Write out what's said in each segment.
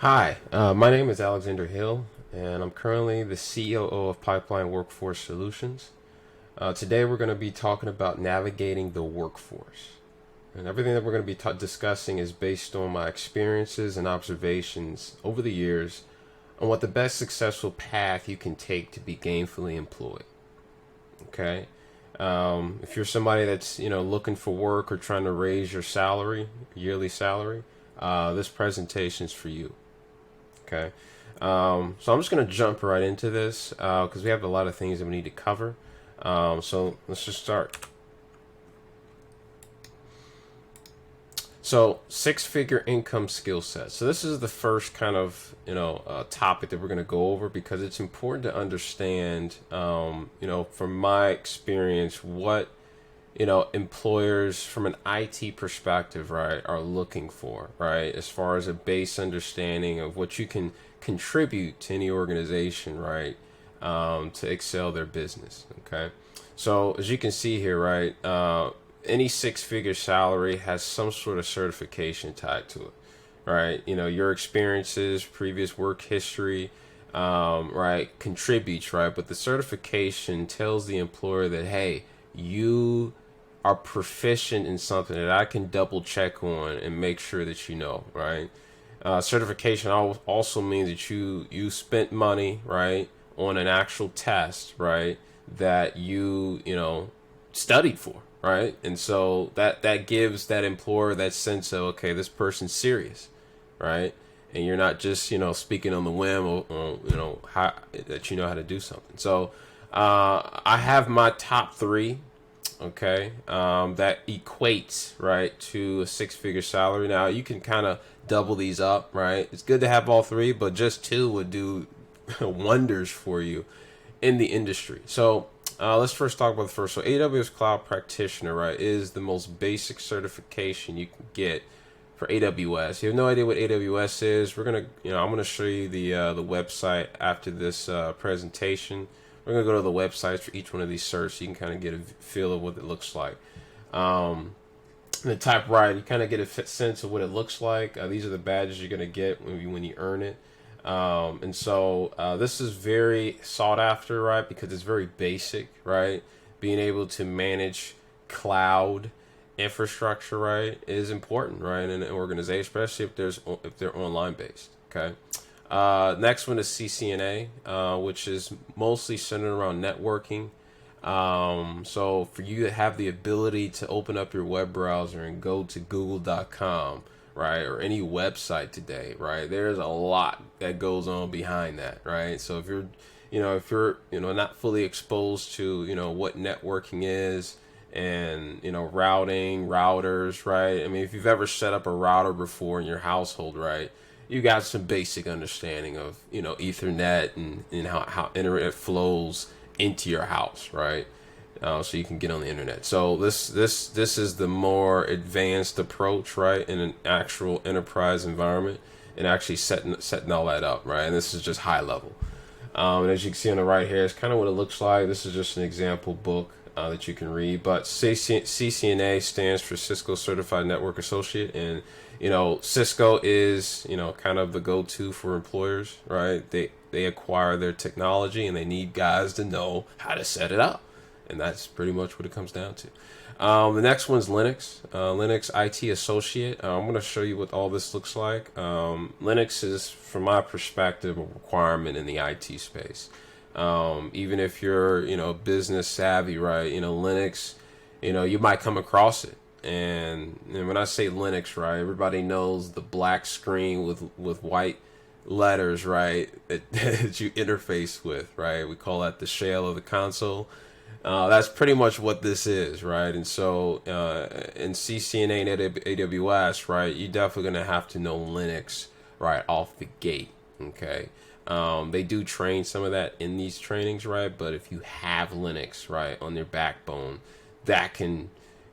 Hi, my name is Alexander Hill, and I'm currently the COO of Pipeline Workforce Solutions. Today, we're going to be talking about navigating the workforce. And everything that we're going to be discussing is based on my experiences and observations over the years on what the best successful path you can take to be gainfully employed. Okay? If you're somebody that's looking for work or trying to raise your salary, yearly salary, this presentation is for you. Okay. So I'm just going to jump right into this because we have a lot of things that we need to cover. So let's just start. So six-figure income skill sets. So this is the first kind of topic that we're going to go over because it's important to understand, from my experience, what employers from an IT perspective, right, are looking for, right, as far as a base understanding of what you can contribute to any organization, right, to excel their business. Okay. So as you can see here, right, any six-figure salary has some sort of certification tied to it, right? Your experiences, previous work history, right, contributes, right? But the certification tells the employer that, hey, you are proficient in something that I can double check on and make sure that right? Certification also means that you spent money, right, on an actual test, right, that you studied for, right? And so that gives that employer that sense of, okay, this person's serious, right? And you're not just speaking on the whim or how that you know how to do something. So I have my top three, okay, that equates right to a six-figure salary. Now you can kind of double these up, right? It's good to have all three, but just two would do wonders for you in the industry. So let's first talk about the first. So AWS Cloud Practitioner, right, is the most basic certification you can get for AWS. If you have no idea what AWS is, I'm gonna show you the website after this presentation. We're gonna go to the websites for each one of these certs so you can kind of get a feel of what it looks like. In the top right, you kind of get a sense of what it looks like. These are the badges you're gonna get when you earn it. And so this is very sought after, right? Because it's very basic, right? Being able to manage cloud infrastructure, right, is important, right, in an organization, especially if they're online based. Okay. Next one is CCNA, which is mostly centered around networking. So for you to have the ability to open up your web browser and go to google.com, right, or any website today, right, there's a lot that goes on behind that, right? So if you're not fully exposed to, what networking is and, routing, routers, right? I mean, if you've ever set up a router before in your household, right, you got some basic understanding of, Ethernet and how internet flows into your house, right? So you can get on the internet. So this is the more advanced approach, right, in an actual enterprise environment, and actually setting all that up, right. And this is just high level. And as you can see on the right here, it's kind of what it looks like. This is just an example book that you can read. But CCNA stands for Cisco Certified Network Associate, and Cisco is kind of the go-to for employers, right? They acquire their technology and they need guys to know how to set it up, and that's pretty much what it comes down to. The next one's Linux. Linux IT Associate. I'm going to show you what all this looks like. Linux is, from my perspective, a requirement in the IT space. Even if you're, business savvy, right? Linux, you might come across it. And when I say Linux, right, everybody knows the black screen with white letters, right, that you interface with, right? We call that the shell of the console. That's pretty much what this is, right? And so in CCNA and AWS, right, you're definitely going to have to know Linux right off the gate, okay? They do train some of that in these trainings, right? But if you have Linux, right, on their backbone, that can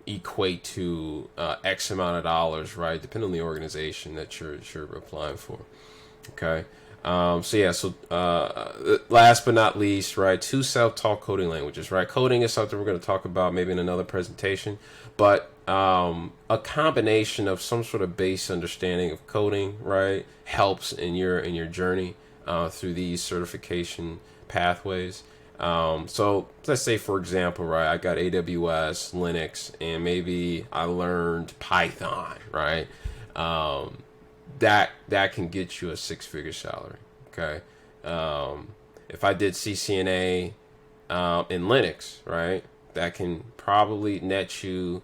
equate to X amount of dollars, right, depending on the organization that you're applying for, okay? Last but not least, right, two self-taught coding languages, right? Coding is something we're going to talk about maybe in another presentation, but a combination of some sort of base understanding of coding, right, helps in your journey through these certification pathways. So let's say, for example, right, I got AWS, Linux, and maybe I learned Python, right? That can get you a six-figure salary. Okay. If I did CCNA in Linux, right, that can probably net you,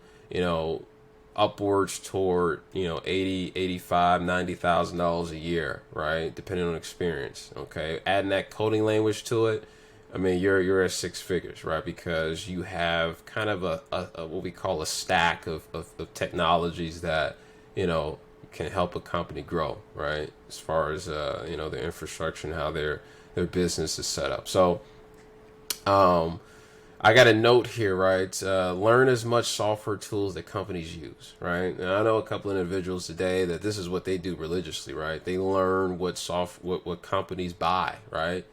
upwards toward, 80, 85, $90,000 a year, right? Depending on experience. Okay. Adding that coding language to it, I mean, you're at six figures, right? Because you have kind of a what we call a stack of technologies that, can help a company grow, right? As far as, their infrastructure and how their business is set up. So, I got a note here, right? Learn as much software tools that companies use, right? And I know a couple of individuals today that this is what they do religiously, right? They learn what companies buy, right?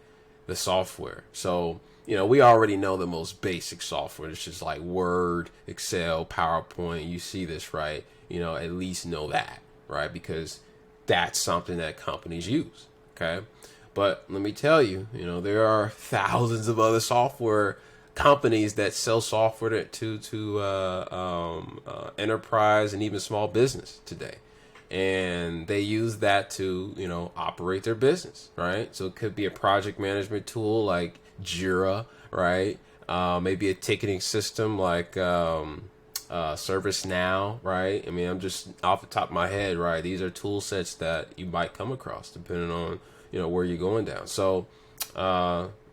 The software. So, we already know the most basic software. It's just like Word, Excel, PowerPoint. You see this, right? At least know that, right? Because that's something that companies use, okay? But let me tell you, there are thousands of other software companies that sell software to enterprise and even small business today, and they use that to operate their business, right? So it could be a project management tool like Jira, right? Maybe a ticketing system like ServiceNow, right? I mean, I'm just off the top of my head, right? These are tool sets that you might come across depending on where you're going down. So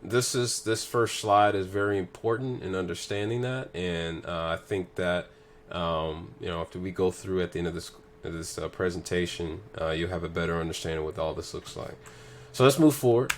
this first slide is very important in understanding that, and I think that after we go through at the end of this presentation, you'll have a better understanding of what all this looks like. So let's move forward.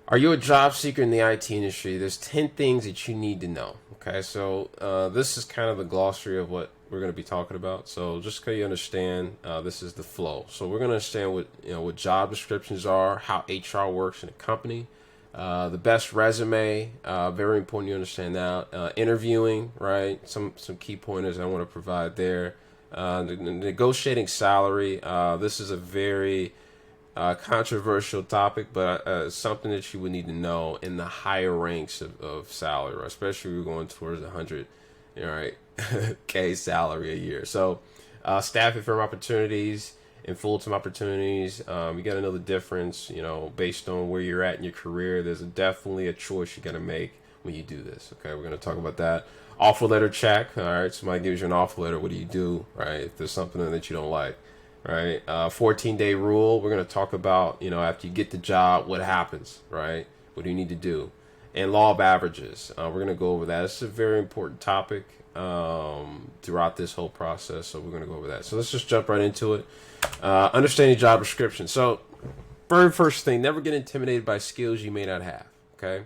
Are you a job seeker in the IT industry? There's 10 things that you need to know. Okay, so this is kind of the glossary of what we're going to be talking about. So just so you understand, this is the flow. So we're going to understand what job descriptions are, how HR works in a company, the best resume, very important you understand that. Interviewing, right? Some key pointers I want to provide there. Negotiating salary. This is a very controversial topic, but something that you would need to know in the higher ranks of salary, right? Especially if you're going towards 100, right, K salary a year. So staffing firm opportunities and full-time opportunities, you got to know the difference, based on where you're at in your career. There's definitely a choice you got to make when you do this. Okay, we're going to talk about that. Offer letter check. All right, somebody gives you an offer letter. What do you do, right, if there's something that you don't like? Right, 14-day rule. We're going to talk about, after you get the job, what happens, right? What do you need to do? And law of averages. We're going to go over that. It's a very important topic throughout this whole process, so we're going to go over that. So let's just jump right into it. Understanding job description. So, very first thing, never get intimidated by skills you may not have. Okay.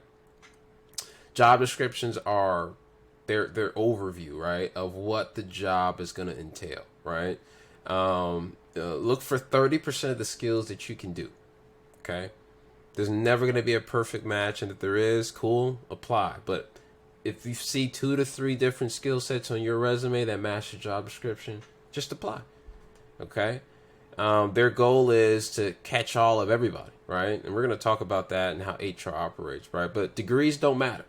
Job descriptions are their overview, right, of what the job is going to entail, right? Look for 30% of the skills that you can do. Okay. There's never going to be a perfect match, and if there is, cool, apply. But if you see 2 to 3 different skill sets on your resume that match your job description, just apply. Okay. Their goal is to catch all of everybody, right? And we're going to talk about that and how HR operates, right? But degrees don't matter.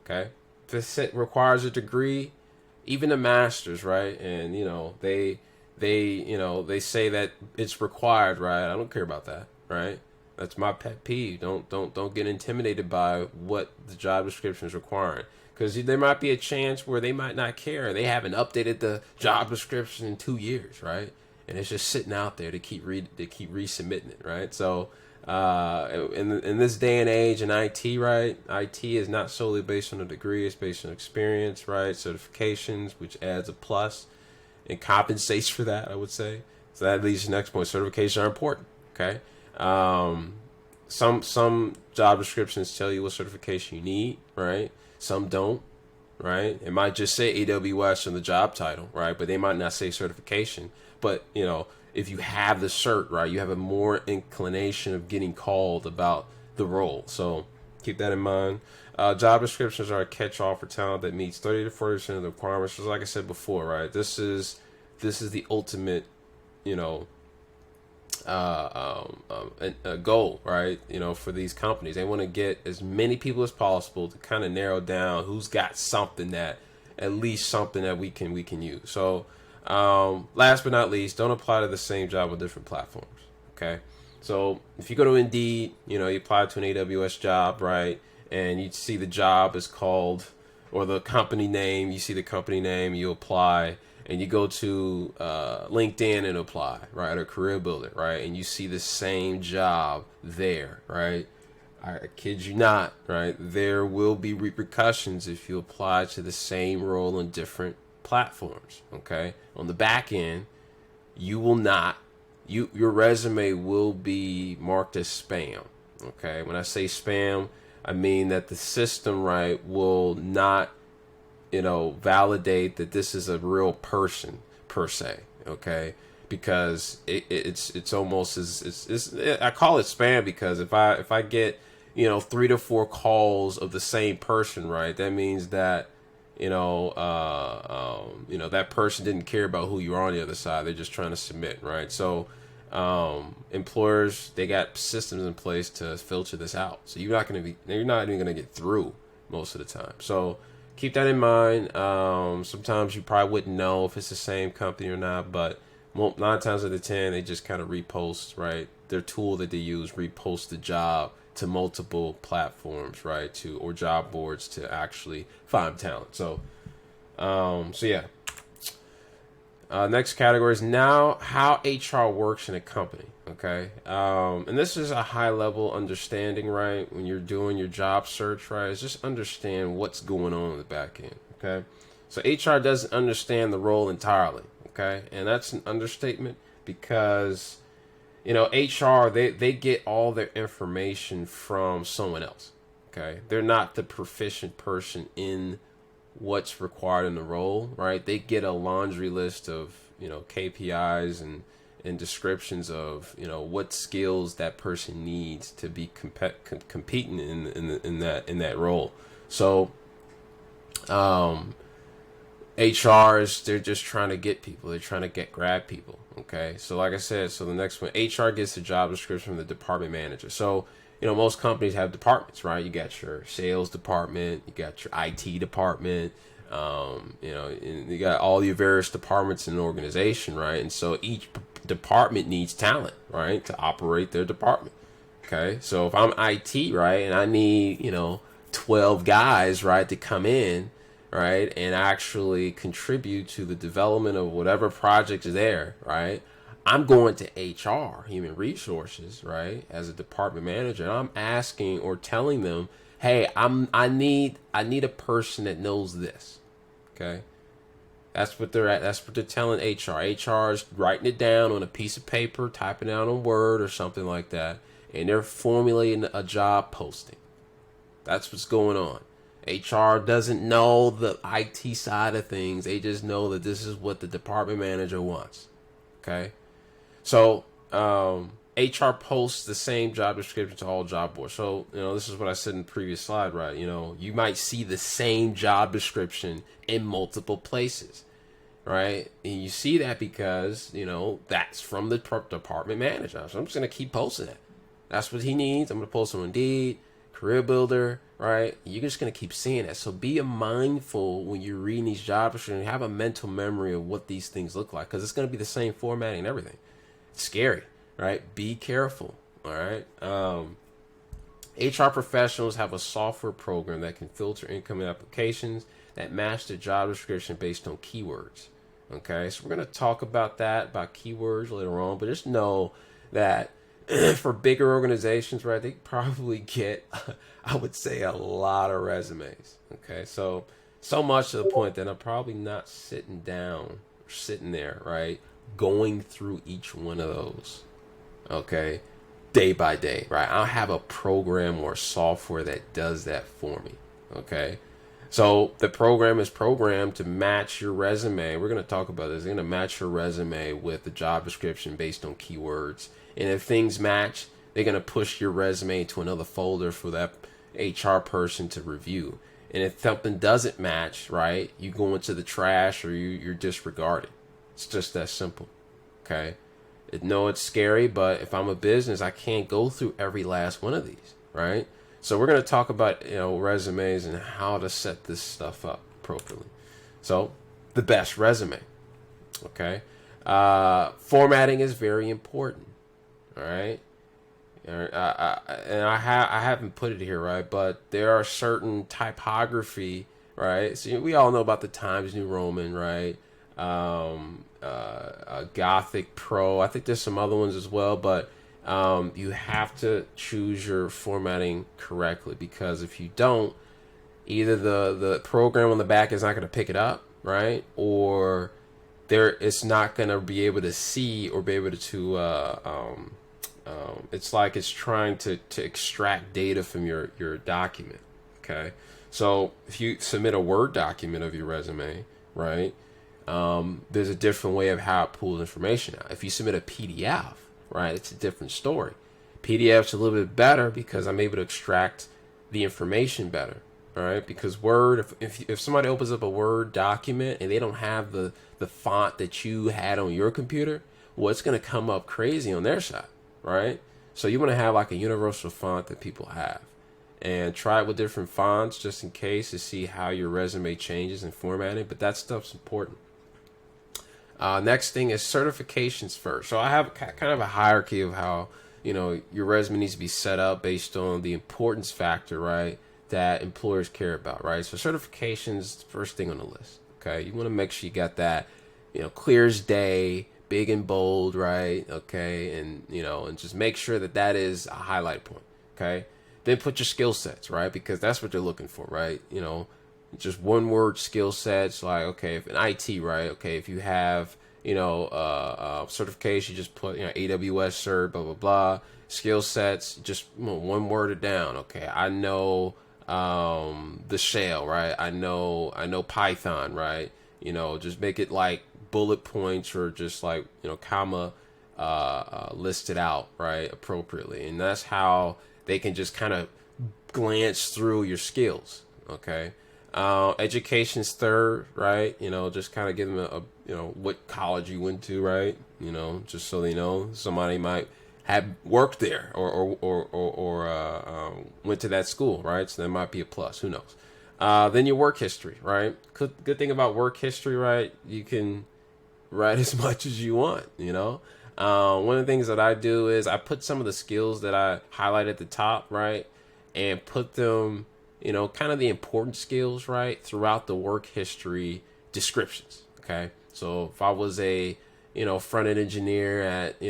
Okay. If it requires a degree, even a master's, right? And they say that it's required, right? I don't care about that, right? That's my pet peeve. Don't get intimidated by what the job description is requiring, because there might be a chance where they might not care. They haven't updated the job description in 2 years, right? And it's just sitting out there to keep resubmitting it, right? So in this day and age in IT, right? IT is not solely based on a degree; it's based on experience, right? Certifications, which adds a plus and compensates for that, I would say. So that leads to the next point. Certifications are important. Okay. Some job descriptions tell you what certification you need, right? Some don't, right? It might just say AWS on the job title, right? But they might not say certification. But if you have the cert, right, you have a more inclination of getting called about the role. So Keep that in mind. Job descriptions are a catch-all for talent that meets 30 to 40% of the requirements. Just like I said before, right? This is the ultimate, you know, a goal, right? You know, for these companies, they want to get as many people as possible to kind of narrow down who's got something that, at least something that we can use. So, last but not least, don't apply to the same job with different platforms. Okay, so if you go to Indeed, you know, you apply to an AWS job, right? And you see the job is called, or the company name, you see the company name, you apply, and you go to LinkedIn and apply, right, or Career Builder, right, and you see the same job there, right? I kid you not, right? There will be repercussions if you apply to the same role on different platforms, okay? On the back end, you will not, your resume will be marked as spam, okay? When I say spam, I mean that the system, right, will not, you know, validate that this is a real person per se, okay? Because it's almost as I call it spam because if I get, you know, 3 to 4 calls of the same person, right, that means that, you know, that person didn't care about who you are on the other side. They're just trying to submit, right? So employers, they got systems in place to filter this out, so you're not even gonna get through most of the time. So keep that in mind. Sometimes you probably wouldn't know if it's the same company or not, but 9 times out of 10 they just kind of repost, right? Their tool that they use repost the job to multiple platforms, right, or job boards to actually find talent. So yeah. Next category is now how HR works in a company. Okay. And this is a high level understanding, right? When you're doing your job search, right? Is just understand what's going on in the back end. Okay. So HR doesn't understand the role entirely. Okay. And that's an understatement because, you know, HR, they get all their information from someone else. Okay. They're not the proficient person in what's required in the role, right? They get a laundry list of, you know, KPIs and descriptions of, you know, what skills that person needs to be competing in that role. So HRs, they're just trying to get people. They're trying to grab people. Okay. So like I said, so the next one, HR gets the job description from the department manager. So, you know, most companies have departments, right? You got your sales department, you got your IT department, you know, and you got all your various departments in an organization, right? And so each department needs talent, right, to operate their department. Okay. So if I'm IT, right, and I need, you know, 12 guys, right, to come in, right, and actually contribute to the development of whatever project is there, right, I'm going to HR, human resources, right, as a department manager, and I'm asking or telling them, hey, I need a person that knows this. Okay. That's what they're at. That's what they're telling HR. HR is writing it down on a piece of paper, typing it out on Word or something like that, and they're formulating a job posting. That's what's going on. HR doesn't know the IT side of things. They just know that this is what the department manager wants. Okay. So HR posts the same job description to all job boards. So, you know, this is what I said in the previous slide, right? You know, you might see the same job description in multiple places, right? And you see that because, you know, that's from the department manager. So I'm just going to keep posting it. That's what he needs. I'm going to post on Indeed, Career Builder, right? You're just going to keep seeing that. So be mindful when you're reading these job descriptions. Have a mental memory of what these things look like because it's going to be the same formatting and everything. It's scary, right? Be careful, all right? HR professionals have a software program that can filter incoming applications that match the job description based on keywords. Okay, so we're going to talk about keywords later on, but just know that for bigger organizations, right, they probably get, I would say, a lot of resumes. Okay, so much to the point that I'm probably not sitting there, right, going through each one of those, okay, day by day, right? I'll have a program or software that does that for me, okay? So the program is programmed to match your resume. We're going to talk about this. It's going to match your resume with the job description based on keywords. And if things match, they're going to push your resume to another folder for that, HR person to review. And if something doesn't match, right, you go into the trash or you're disregarded. It's just that simple. Okay. No, it's scary, but if I'm a business, I can't go through every last one of these, right? So we're going to talk about, resumes and how to set this stuff up appropriately. So the best resume, okay? Formatting is very important, all right? And I haven't put it here, right? But there are certain typography, right? So we all know about the Times New Roman, right? Gothic Pro. I think there's some other ones as well, but you have to choose your formatting correctly, because if you don't, either the program on the back is not going to pick it up, right? Or it's not going to be able to see or be able to it's like it's trying to extract data from your document. Okay, so if you submit a Word document of your resume, right, there's a different way of how it pulls information out. If you submit a PDF, right, it's a different story. PDF's a little bit better because I'm able to extract the information better, all right? Because Word, if somebody opens up a Word document and they don't have the font that you had on your computer, well, it's going to come up crazy on their side, right? So you want to have like a universal font that people have, and try it with different fonts just in case to see how your resume changes and formatting. But that stuff's important. Next thing is certifications first. So I have kind of a hierarchy of how, your resume needs to be set up based on the importance factor, right, that employers care about, right? So certifications, first thing on the list, okay? You want to make sure you got that, clear as day, big and bold, right? Okay, and, and just make sure that is a highlight point, okay? Then put your skill sets, right? Because that's what they're looking for, right? Just one word skill sets, like, okay, if in IT, right? Okay, if you have, certification, just put, AWS cert, blah, blah, blah. Skill sets, just one word it down. Okay, I know the shell, right? I know Python, right? Just make it like bullet points or just like, comma listed out, right, appropriately. And that's how they can just kind of glance through your skills, okay? Education's third, right? Just kind of give them a what college you went to, right? Just so they know. Somebody might have worked there or went to that school, right? So that might be a plus. Who knows? Then your work history, right? Good thing about work history, right? You can write as much as you want, One of the things that I do is I put some of the skills that I highlight at the top, right? And put them, kind of the important skills, right, throughout the work history descriptions, okay? So if I was a, front-end engineer at,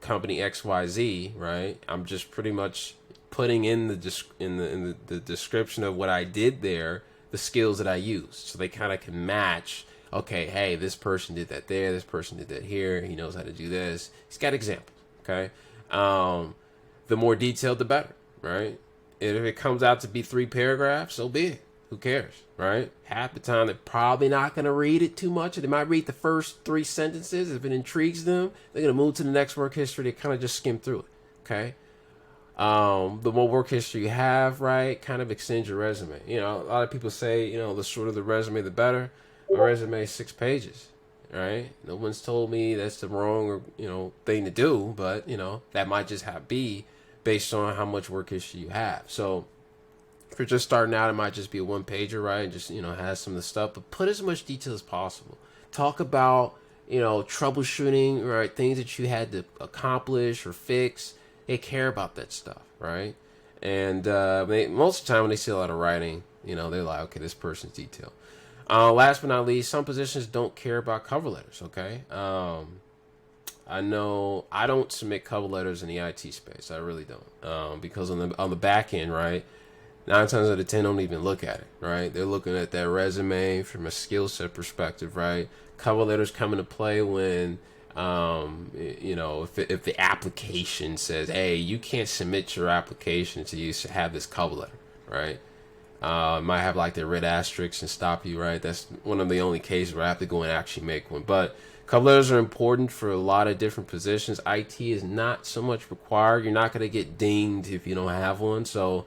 company XYZ, right, I'm just pretty much putting in the description of what I did there, the skills that I used. So they kind of can match, okay, hey, this person did that there, this person did that here, he knows how to do this. He's got examples, okay? The more detailed, the better, right? And if it comes out to be 3 paragraphs, so be it. Who cares, right? Half the time, they're probably not going to read it too much. They might read the first 3 sentences. If it intrigues them, they're going to move to the next work history. They kind of just skim through it, okay? The more work history you have, right, kind of extends your resume. A lot of people say, the shorter the resume, the better. My resume is 6 pages, right? No one's told me that's the wrong, thing to do, but, that might just be based on how much work history you have. So if you're just starting out, it might just be a 1-pager, right? And just, has some of the stuff, but put as much detail as possible. Talk about, troubleshooting, right? Things that you had to accomplish or fix. They care about that stuff, right? And most of the time when they see a lot of writing, they're like, okay, this person's detailed. Last but not least, some positions don't care about cover letters, okay? I know I don't submit cover letters in the IT space. I really don't. Because on the back end, right, 9 times out of 10 don't even look at it, right? They're looking at that resume from a skill set perspective, right? Cover letters come into play when, if the application says, hey, you can't submit your application until you have this cover letter, right? Might have like the red asterisks and stop you, right? That's one of the only cases where I have to go and actually make one. But cover letters are important for a lot of different positions. IT is not so much required. You're not going to get dinged if you don't have one. So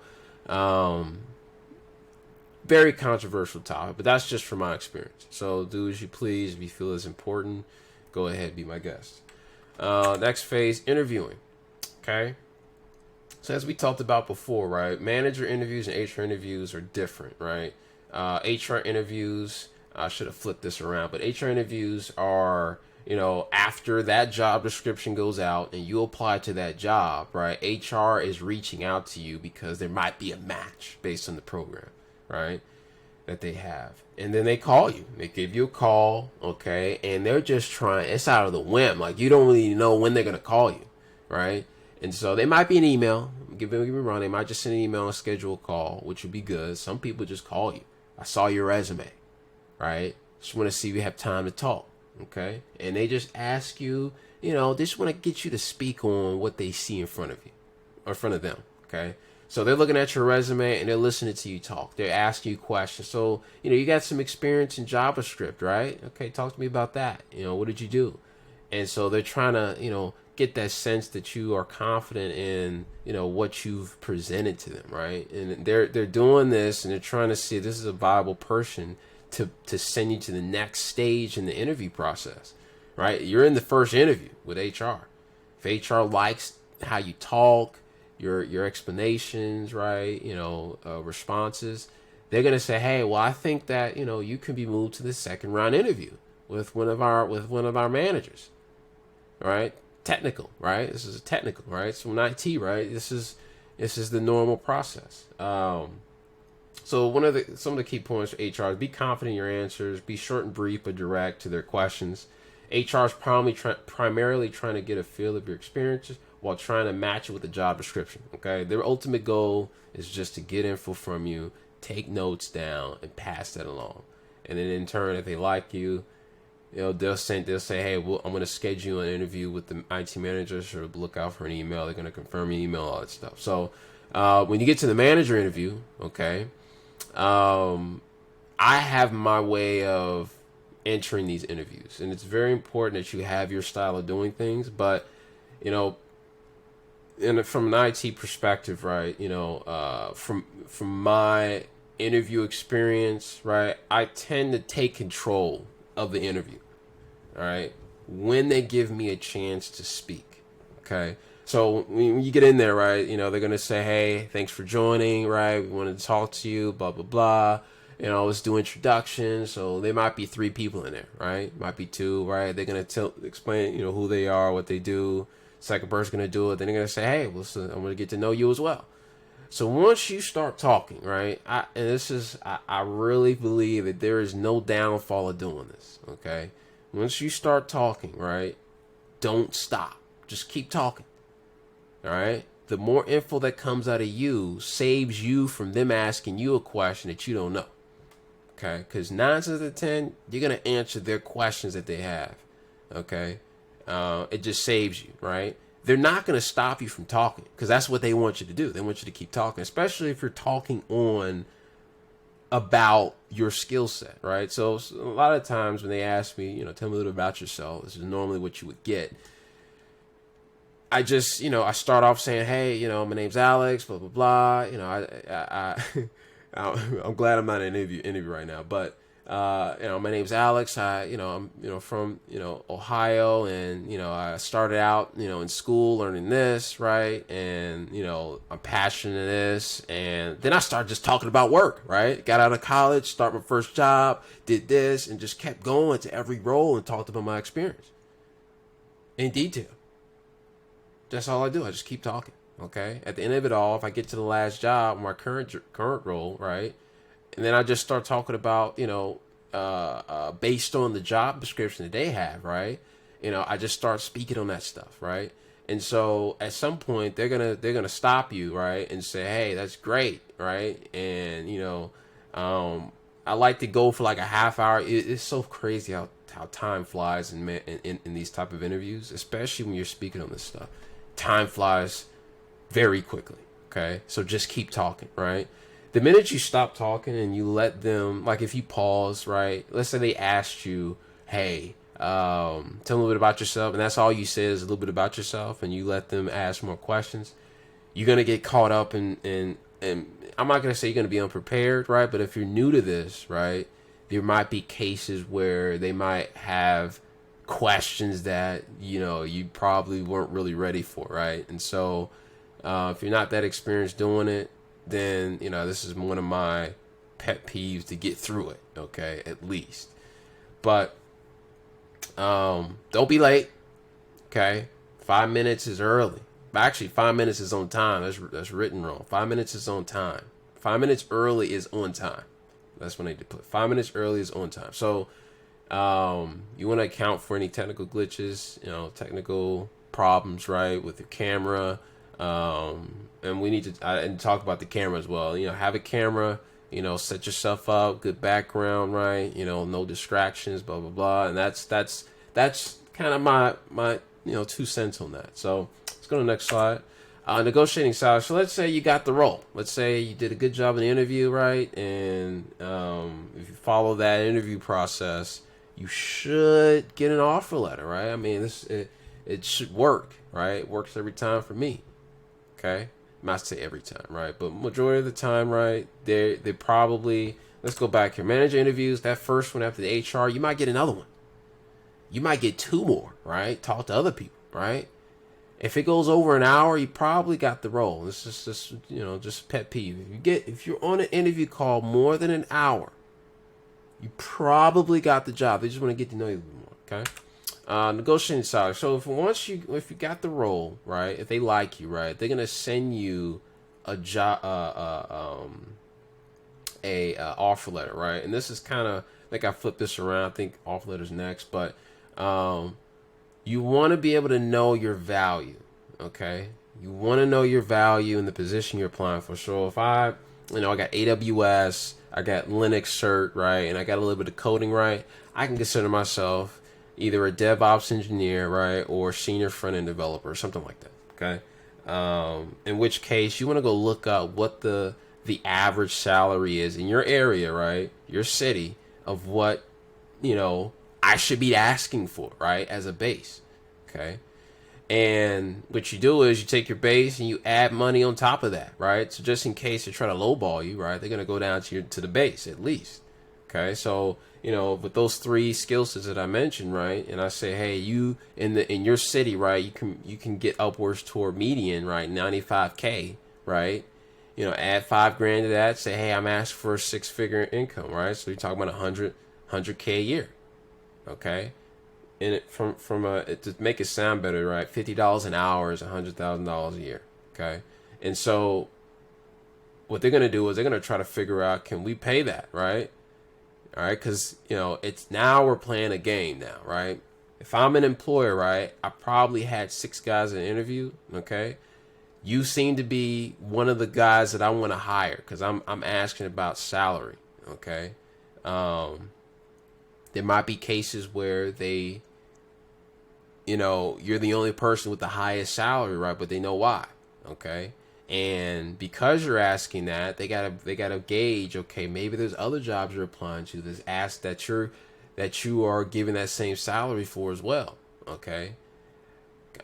Very controversial topic, but that's just from my experience. So do as you please. If you feel it's important, go ahead, be my guest. Next phase, interviewing. Okay. So as we talked about before, right, manager interviews and HR interviews are different, right? HR interviews, I should have flipped this around, but HR interviews are, after that job description goes out and you apply to that job, right? HR is reaching out to you because there might be a match based on the program, right? That they have. And then they call you. They give you a call, okay? And they're just trying, it's out of the whim. Like, you don't really know when they're going to call you, right? And so they might be an email. Give me wrong. They might just send an email and schedule a call, which would be good. Some people just call you. I saw your resume, right? Just want to see if you have time to talk, okay? And they just ask you, they just want to get you to speak on what they see in front of you, or in front of them, okay? So they're looking at your resume and they're listening to you talk. They're asking you questions. So, you got some experience in JavaScript, right? Okay, talk to me about that. What did you do? And so they're trying to, get that sense that you are confident in, what you've presented to them, right? And they're doing this and they're trying to see if this is a viable person to send you to the next stage in the interview process, right? You're in the first interview with HR. If HR likes how you talk, your explanations, right? Responses, they're gonna say, hey, well, I think that you can be moved to the second round interview with one of our managers, right? Technical, right? This is a technical, right? It's from IT, right? This is the normal process. So some of the key points for HR is be confident in your answers, be short and brief but direct to their questions. HR is primarily trying to get a feel of your experiences while trying to match it with the job description. Okay, their ultimate goal is just to get info from you, take notes down, and pass that along. And then in turn, if they like you, they'll say, hey, well, I'm going to schedule an interview with the IT manager, so look out for an email. They're going to confirm your email, all that stuff. So when you get to the manager interview, okay, I have my way of entering these interviews, and it's very important that you have your style of doing things. But from an IT perspective, right, from my interview experience, right, I tend to take control of the interview, all right, when they give me a chance to speak, okay? So when you get in there, right, they're going to say, hey, thanks for joining, right, we wanted to talk to you, blah, blah, blah, let's do introductions. So there might be 3 people in there, right, might be 2, right, they're going to explain, who they are, what they do. Second person's going to do it, then they're going to say, hey, listen, I'm going to get to know you as well. So once you start talking, right, I really believe that there is no downfall of doing this, okay? Once you start talking, right, don't stop. Just keep talking, all right? The more info that comes out of you saves you from them asking you a question that you don't know, okay? Because 9 out of 10, you're going to answer their questions that they have, okay? It just saves you, right? They're not going to stop you from talking because that's what they want you to do. They want you to keep talking, especially if you're talking on about your skill set, right? So a lot of times when they ask me, tell me a little about yourself, this is normally what you would get. I just, I start off saying, hey, my name's Alex, blah, blah, blah. I'm glad I'm not in an interview right now, but my name's Alex. I'm, from, Ohio, and, I started out, in school learning this, right? And, I'm passionate in this. And then I started just talking about work, right? Got out of college, started my first job, did this, and just kept going to every role and talked about my experience in detail. That's all I do. I just keep talking. Okay. At the end of it all, if I get to the last job, my current role, right? And then I just start talking about, based on the job description that they have, right? I just start speaking on that stuff, right? And so at some point they're gonna stop you, right, and say, hey, that's great, right? And I like to go for like a half hour. It's so crazy how time flies in these type of interviews, especially when you're speaking on this stuff. Time flies very quickly. Okay, so just keep talking, right? The minute you stop talking and you let them, like if you pause, right? Let's say they asked you, hey, tell me a little bit about yourself, and that's all you say is a little bit about yourself, and you let them ask more questions. You're gonna get caught up in I'm I'm not going to say you're going to be unprepared, right? But if you're new to this, right, there might be cases where they might have questions that, you probably weren't really ready for, right? And so if you're not that experienced doing it, then, this is one of my pet peeves to get through it, okay, at least. But don't be late, okay? 5 minutes is early. Actually, 5 minutes is on time. That's written wrong. 5 minutes is on time. 5 minutes early is on time. That's what I need to put. 5 minutes early is on time. So you want to account for any technical glitches, technical problems, right, with the camera. And we need to and talk about the camera as well. Have a camera. Set yourself up, good background, right? No distractions, blah blah blah. And that's kind of my 2 cents on that. So let's go to the next slide. Negotiating salary. So let's say you got the role. Let's say you did a good job in the interview, right? And if you follow that interview process, you should get an offer letter, right? I mean, it should work, right? It works every time for me. Okay, not to say every time, right? But majority of the time, right? They probably, let's go back here. Manager interviews, that first one after the HR, you might get another one. You might get 2 more, right? Talk to other people, right? If it goes over an hour, you probably got the role. This is just pet peeve. If you're on an interview call more than an hour, you probably got the job. They just want to get to know you a little more, okay? Negotiating salary. So if you got the role, right? If they like you, right, they're gonna send you a job, offer letter, right? And this is kind of, I think I flipped this around. I think offer letter's next, but you want to be able to know your value, okay? You want to know your value in the position you're applying for. So if I got AWS, I got Linux cert, right, and I got a little bit of coding, right, I can consider myself either a DevOps engineer, right, or senior front-end developer, or something like that, okay? In which case, you want to go look up what the average salary is in your area, right, your city, of what, I should be asking for, right, as a base, okay? And what you do is you take your base and you add money on top of that, right? So just in case they try to lowball you, right, they're going to go down to the base at least, okay? So with those 3 skill sets that I mentioned, right, and I say, hey, you in your city, right, you can get upwards toward median, right, 95K, right, add $5,000 to that. Say, hey, I'm asking for a 6-figure income, right? So you're talking about 100K a year, okay? And to make it sound better, right, $50 an hour is $100,000 a year, okay? And so what they're gonna do is they're gonna try to figure out, can we pay that, right? All right, because it's now we're playing a game now, right? If I'm an employer, right, I probably had 6 guys in an interview, okay? You seem to be one of the guys that I want to hire because I'm asking about salary, okay? There might be cases where they, you're the only person with the highest salary, right? But they know why, okay? And because you're asking that, they gotta gauge, okay, maybe there's other jobs you're applying to that's asked that you are giving that same salary for as well, okay?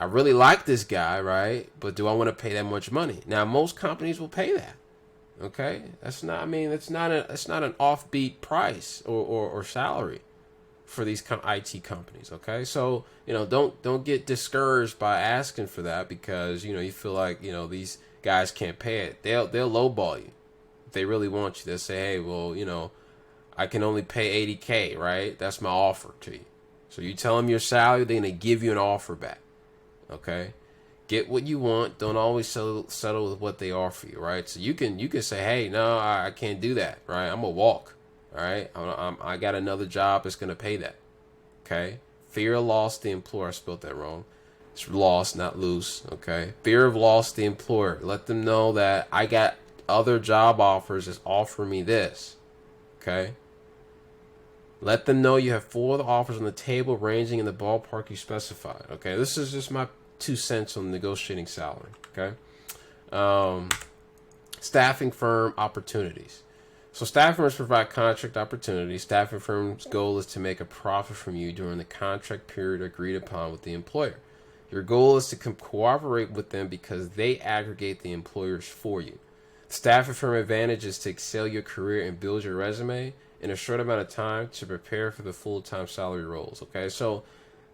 I really like this guy, right? But do I want to pay that much money? Now, most companies will pay that, okay? It's not an offbeat price or salary for these IT companies, okay? So don't get discouraged by asking for that because you feel like these guys can't pay it. They'll lowball you if they really want you. They'll say, hey, well, I can only pay 80K, right? That's my offer to you. So you tell them your salary, they're gonna give you an offer back, okay? Get what you want. Don't always settle with what they offer you, right? So you can say, hey, no, I can't do that, right? I'm gonna walk, all right? I got another job that's gonna pay that, okay? Fear of loss the employer. I spelled that wrong. It's loss, not lose, okay? Fear of loss the employer. Let them know that I got other job offers that's offering me this, okay? Let them know you have 4 other offers on the table ranging in the ballpark you specified, okay? This is just my 2 cents on negotiating salary, okay? Staffing firm opportunities. So staffing firms provide contract opportunities. Staffing firms' goal is to make a profit from you during the contract period agreed upon with the employer. Your goal is to cooperate with them because they aggregate the employers for you. Staffing firm advantage is to excel your career and build your resume in a short amount of time to prepare for the full-time salary roles. Okay, so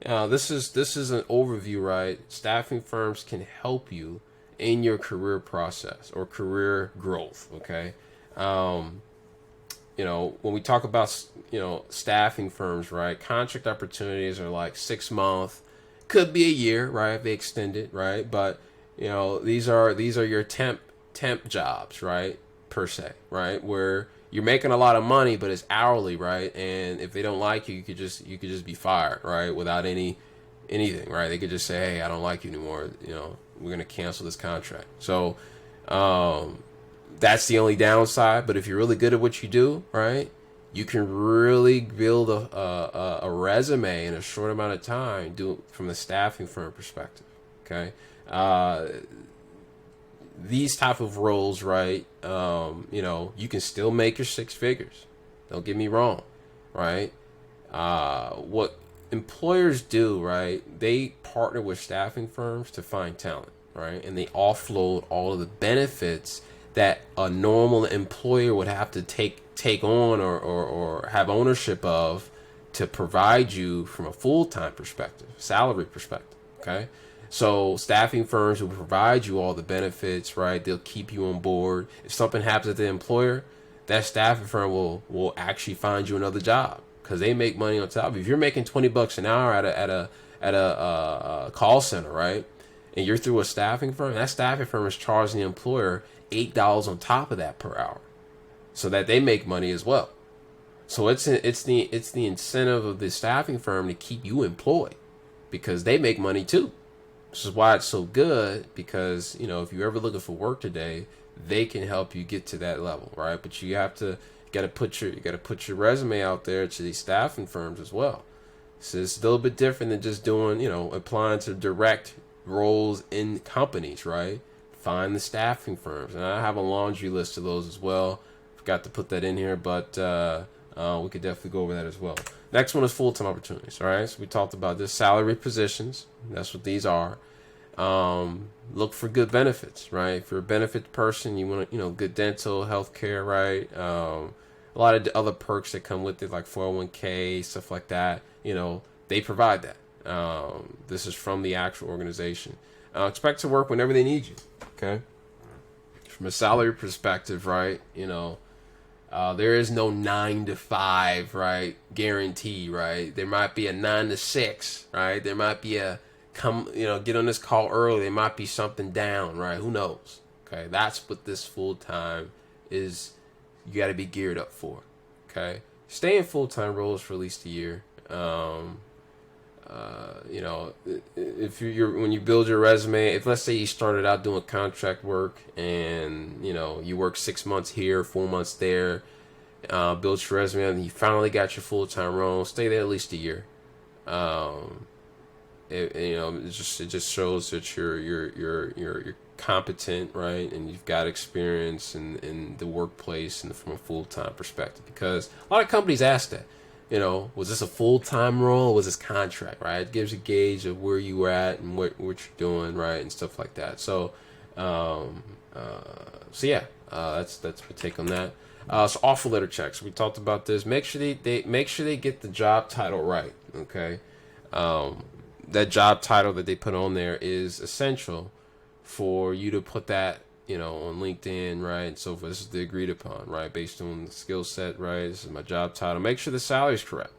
this is an overview, right? Staffing firms can help you in your career process or career growth. Okay, when we talk about staffing firms, right? Contract opportunities are like 6 month, could be a year, right? If they extend it, right? But these are your temp jobs, right? Per se, right? Where you're making a lot of money, but it's hourly, right? And if they don't like you, you could just be fired, right? Without anything, right? They could just say, hey, I don't like you anymore. We're gonna cancel this contract. So that's the only downside. But if you're really good at what you do, right, you can really build a resume in a short amount of time. Do from the staffing firm perspective. Okay. These type of roles, right? You can still make your six figures. Don't get me wrong, right? What employers do, right? They partner with staffing firms to find talent, right? And they offload all of the benefits that a normal employer would have to take on or have ownership of to provide you from a full-time perspective, salary perspective. Okay. So staffing firms will provide you all the benefits, right? They'll keep you on board. If something happens at the employer, that staffing firm will actually find you another job because they make money on top. If you're making $20 an hour at a call center, right, and you're through a staffing firm, that staffing firm is charging the employer $8 on top of that per hour, so that they make money as well. So it's the incentive of the staffing firm to keep you employed because they make money too. This is why it's so good, because if you're ever looking for work today, they can help you get to that level, right? But you got to put your resume out there to these staffing firms as well. So it's a little bit different than just doing applying to direct roles in companies, right? Find the staffing firms, and I have a laundry list of those as well. Forgot to put that in here, but we could definitely go over that as well. Next one is full-time opportunities. All right, so we talked about this, salary positions. That's what these are. Look for good benefits, right? If you're a benefit person, you want good dental, health care, right? A lot of the other perks that come with it, like 401k, stuff like that. They provide that. This is from the actual organization. Expect to work whenever they need you. Okay. From a salary perspective, right? There is no 9 to 5, right? Guarantee, right? There might be a 9 to 6, right? There might be get on this call early. There might be something down, right? Who knows? Okay. That's what this full-time is. You got to be geared up for. Okay. Stay in full-time roles for at least a year. If when you build your resume, if let's say you started out doing contract work and you work 6 months here, 4 months there, built your resume and you finally got your full-time role, stay there at least a year. It just shows that you're competent, right? And you've got experience in the workplace and from a full-time perspective, because a lot of companies ask that. Was this a full-time role or was this contract, right? It gives a gauge of where you were at and what you're doing, right, and stuff like that. So, that's my take on that. So offer letter checks. We talked about this. Make sure they get the job title right, okay? That job title that they put on there is essential for you to put that on LinkedIn, right, and so forth. This is the agreed upon, right, based on the skill set, right? This is my job title. Make sure the salary is correct,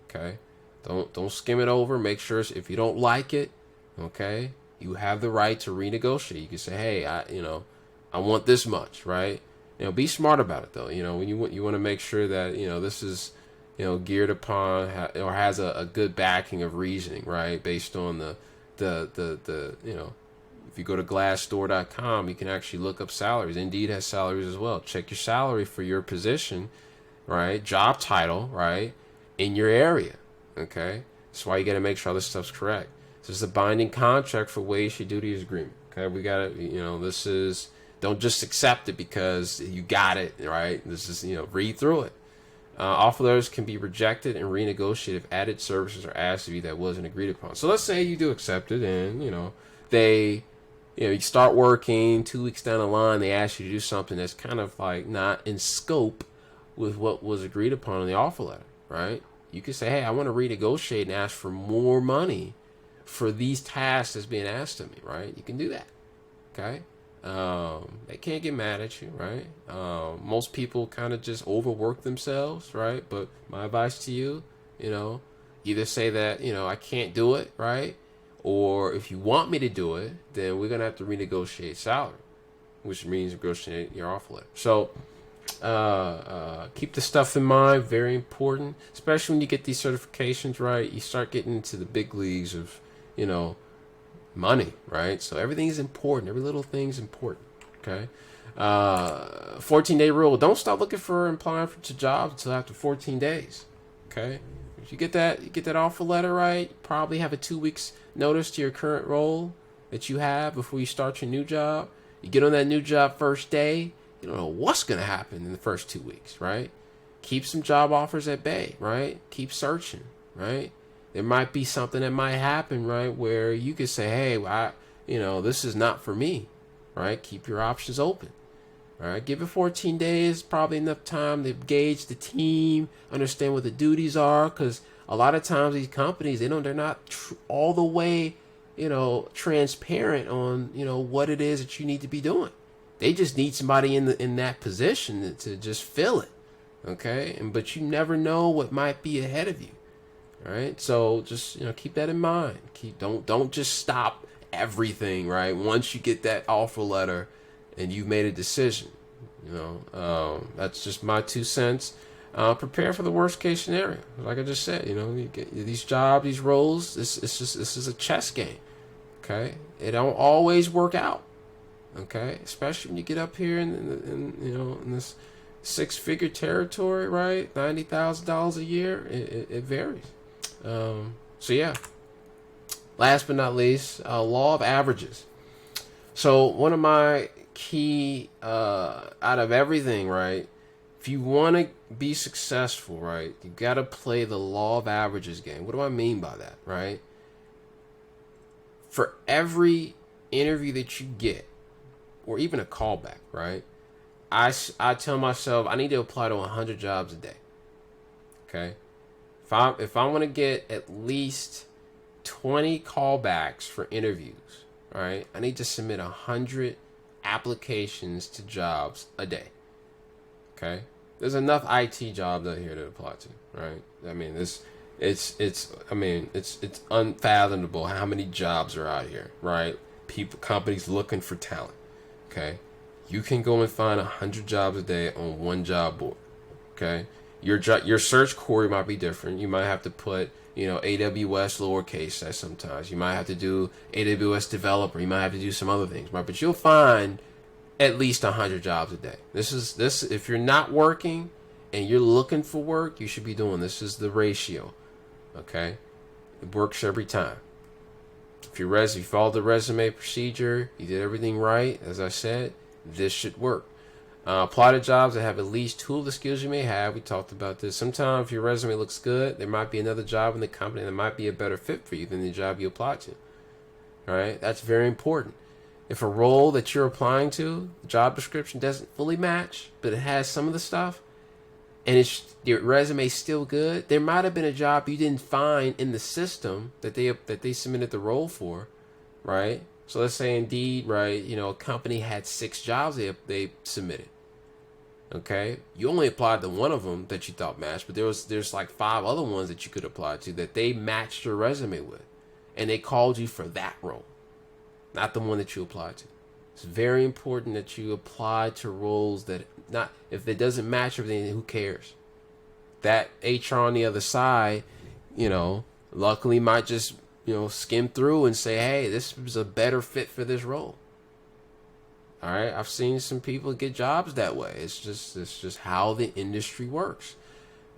okay? Don't skim it over. Make sure if you don't like it, okay, you have the right to renegotiate. You can say, hey, I want this much, right? Be smart about it though. When you want to make sure that this is geared upon or has a good backing of reasoning, right, based on the if you go to glassdoor.com, you can actually look up salaries. Indeed has salaries as well. Check your salary for your position, right? Job title, right? In your area, okay? That's why you got to make sure all this stuff's correct. This is a binding contract for wage and duties agreement, okay? We got to, this is, don't just accept it because you got it, right? This is, read through it. Offer letters can be rejected and renegotiated if added services are asked of you that wasn't agreed upon. So let's say you do accept it and, they you start working 2 weeks down the line, they ask you to do something that's kind of like not in scope with what was agreed upon in the offer letter, right? You could say, hey, I want to renegotiate and ask for more money for these tasks that's being asked of me, right? You can do that, okay? They can't get mad at you, right? Most people kind of just overwork themselves, right? But my advice to you, either say that, I can't do it, right? Or if you want me to do it, then we're going to have to renegotiate salary, which means negotiate your offer letter. So keep the stuff in mind, very important, especially when you get these certifications, right? You start getting into the big leagues of, money, right? So everything is important. Every little thing is important, okay? 14-day rule. Don't start looking for applying to jobs until after 14 days, okay? If you get that offer letter right, you probably have a 2 weeks notice to your current role that you have before you start your new job. You get on that new job first day, you don't know what's going to happen in the first 2 weeks, right? Keep some job offers at bay, right? Keep searching, right? There might be something that might happen, right, where you could say, hey, this is not for me, right? Keep your options open. All right, give it 14 days, probably enough time to gauge the team, understand what the duties are, because a lot of times these companies, they're not all the way, transparent on, what it is that you need to be doing. They just need somebody in that position to just fill it, okay? But you never know what might be ahead of you, all right? So just keep that in mind. Don't just stop everything, right? Once you get that offer letter and you've made a decision, that's just my 2 cents. Prepare for the worst case scenario. Like I just said, you get these jobs, these roles. This is a chess game. Okay, it don't always work out. Okay, especially when you get up here in this 6-figure territory, right? $90,000 a year. It varies. So yeah. Last but not least, law of averages. So one of my key out of everything, right? If you want to be successful, right, you got to play the law of averages game. What do I mean by that, right? For every interview that you get, or even a callback, right, I tell myself I need to apply to 100 jobs a day. Okay, if I want to get at least 20 callbacks for interviews, right, I need to submit 100 applications to jobs a day. Okay, there's enough IT jobs out here to apply to, right? I mean, it's unfathomable how many jobs are out here, right? Companies looking for talent. Okay, you can go and find 100 jobs a day on one job board. Okay, your search query might be different. You might have to put AWS lowercase s sometimes. You might have to do AWS developer. You might have to do some other things, right? But you'll find at least 100 jobs a day. This if you're not working and you're looking for work, you should be doing this. Is the ratio. Okay, it works every time. If you follow the resume procedure, you did everything right, as I said, this should work. Apply to jobs that have at least 2 of the skills you may have. We talked about this. Sometimes if your resume looks good, there might be another job in the company that might be a better fit for you than the job you applied to. All right, that's very important. If a role that you're applying to, the job description doesn't fully match, but it has some of the stuff, and your resume is still good, there might have been a job you didn't find in the system that they submitted the role for, right? So let's say Indeed, right? A company had 6 jobs they submitted. Okay, you only applied to one of them that you thought matched, but there's like 5 other ones that you could apply to that they matched your resume with, and they called you for that role, not the one that you applied to. It's very important that you apply to roles that if it doesn't match everything, who cares? That HR on the other side, luckily might just, skim through and say, hey, this is a better fit for this role. All right. I've seen some people get jobs that way. It's just how the industry works.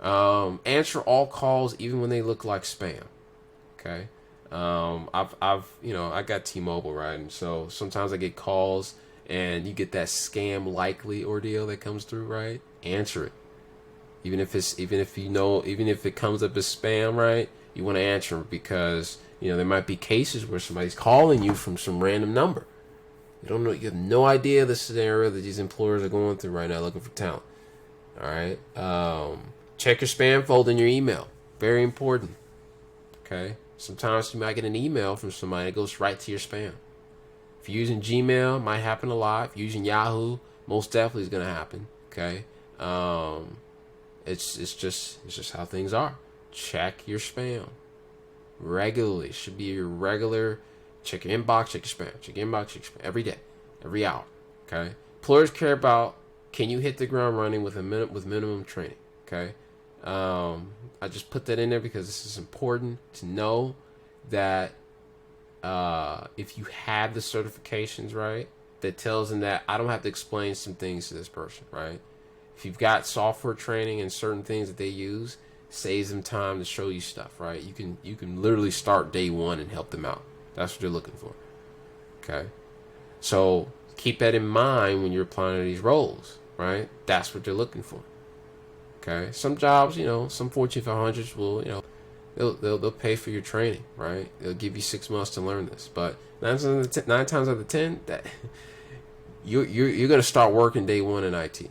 Answer all calls, even when they look like spam. Okay. I got T-Mobile, right? And so sometimes I get calls and you get that scam likely ordeal that comes through, right? Answer it. Even if it comes up as spam, right? You want to answer it because, there might be cases where somebody's calling you from some random number, You don't know. You have no idea the scenario that these employers are going through right now, looking for talent. All right. Check your spam folder in your email. Very important. Okay. Sometimes you might get an email from somebody that goes right to your spam. If you're using Gmail, it might happen a lot. If you're using Yahoo, most definitely is going to happen. Okay. It's just how things are. Check your spam regularly. It should be your regular. Check your inbox, check your spam. Check your inbox, check your spam every day, every hour. Okay. Employers care about, can you hit the ground running with minimum training. Okay. I just put that in there because this is important to know that if you have the certifications, right, that tells them that I don't have to explain some things to this person, right? If you've got software training and certain things that they use, saves them time to show you stuff, right? You can literally start day one and help them out. That's what they're looking for. Okay. So keep that in mind when you're applying to these roles, right? That's what they're looking for. Okay. Some jobs, some Fortune 500s will, they'll pay for your training, right? They'll give you 6 months to learn this, but 9 times out of 10, that you're gonna start working day one in IT.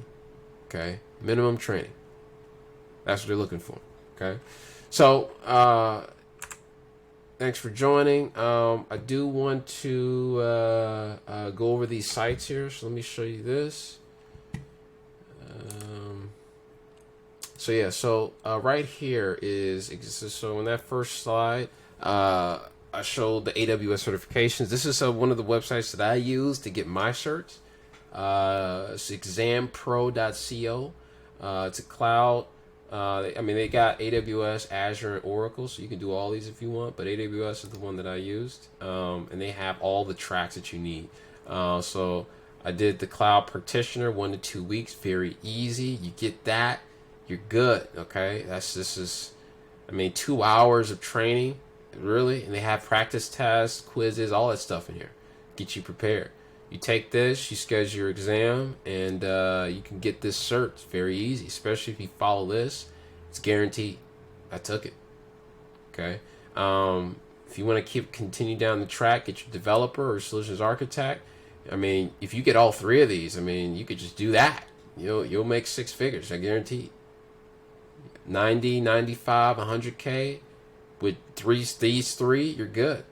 Okay. Minimum training. That's what they're looking for. Okay. So thanks for joining. I do want to go over these sites here. So let me show you this. So right here is, so in that first slide, I showed the AWS certifications. This is one of the websites that I use to get my certs. It's exampro.co. It's a cloud. They got AWS, Azure, and Oracle, so you can do all these if you want, but AWS is the one that I used, and they have all the tracks that you need. So I did the cloud practitioner, 1 to 2 weeks, very easy. You get that, you're good, okay? 2 hours of training, really, and they have practice tests, quizzes, all that stuff in here. Get you prepared. You take this, you schedule your exam, and you can get this cert. It's very easy, especially if you follow this. It's guaranteed. I took it. Okay. If you want to continue down the track, get your developer or solutions architect. If you get all 3 of these, you could just do that. You'll make 6 figures. I guarantee. 90, 95, 100K with these 3, you're good.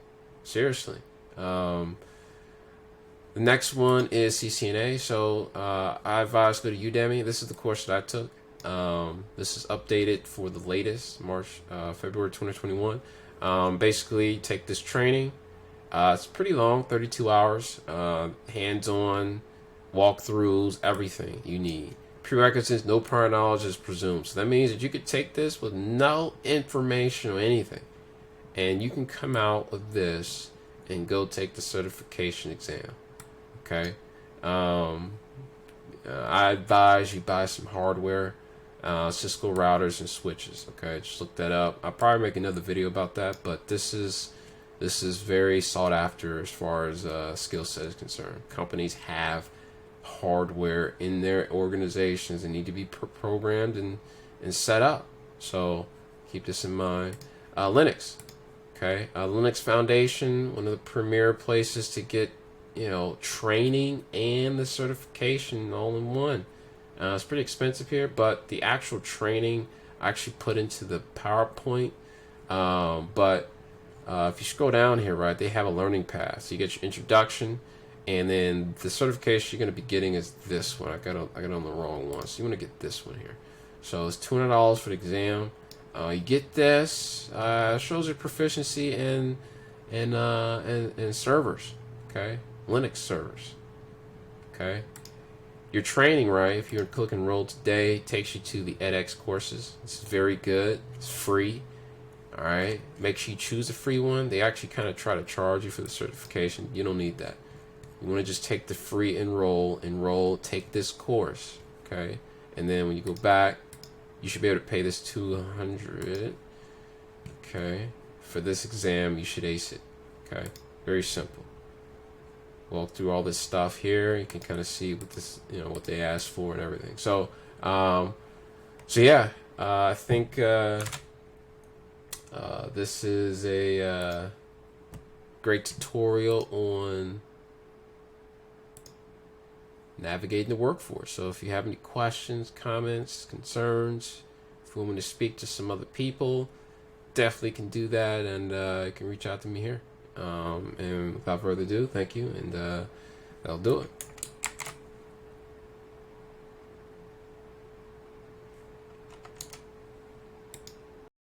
Seriously. The next one is CCNA. So I advise go to Udemy. This is the course that I took. This is updated for the latest February 2021. Basically, take this training. It's pretty long, 32 hours. Hands-on, walkthroughs, everything you need. Prerequisites, no prior knowledge is presumed. So that means that you could take this with no information or anything, and you can come out of this and go take the certification exam. Okay. I advise you buy some hardware, Cisco routers and switches. Okay, just look that up. I'll probably make another video about that, but this is very sought after as far as skill set is concerned. Companies have hardware in their organizations and need to be programmed and set up. So keep this in mind. Linux. Okay, Linux Foundation, one of the premier places to get training and the certification all in one. It's pretty expensive here, but the actual training I actually put into the PowerPoint. But if you scroll down here, right, they have a learning path. So you get your introduction, and then the certification you're going to be getting is this one. I got on the wrong one, so you want to get this one here. So it's $200 for the exam. You get this. Shows your proficiency in servers. Okay. Linux servers. Okay. Your training, right, if you click enroll today, takes you to the edX courses. It's very good. It's free. All right. Make sure you choose a free one. They actually kind of try to charge you for the certification. You don't need that. You want to just take the free enroll, take this course. Okay. And then when you go back, you should be able to pay this $200. Okay. For this exam, you should ace it. Okay. Very simple. Walk through all this stuff here. You can kind of see what this, what they asked for and everything. So, I think this is a great tutorial on navigating the workforce. So if you have any questions, comments, concerns, if you want me to speak to some other people, definitely can do that, and you can reach out to me here. And without further ado, thank you, and that'll do it.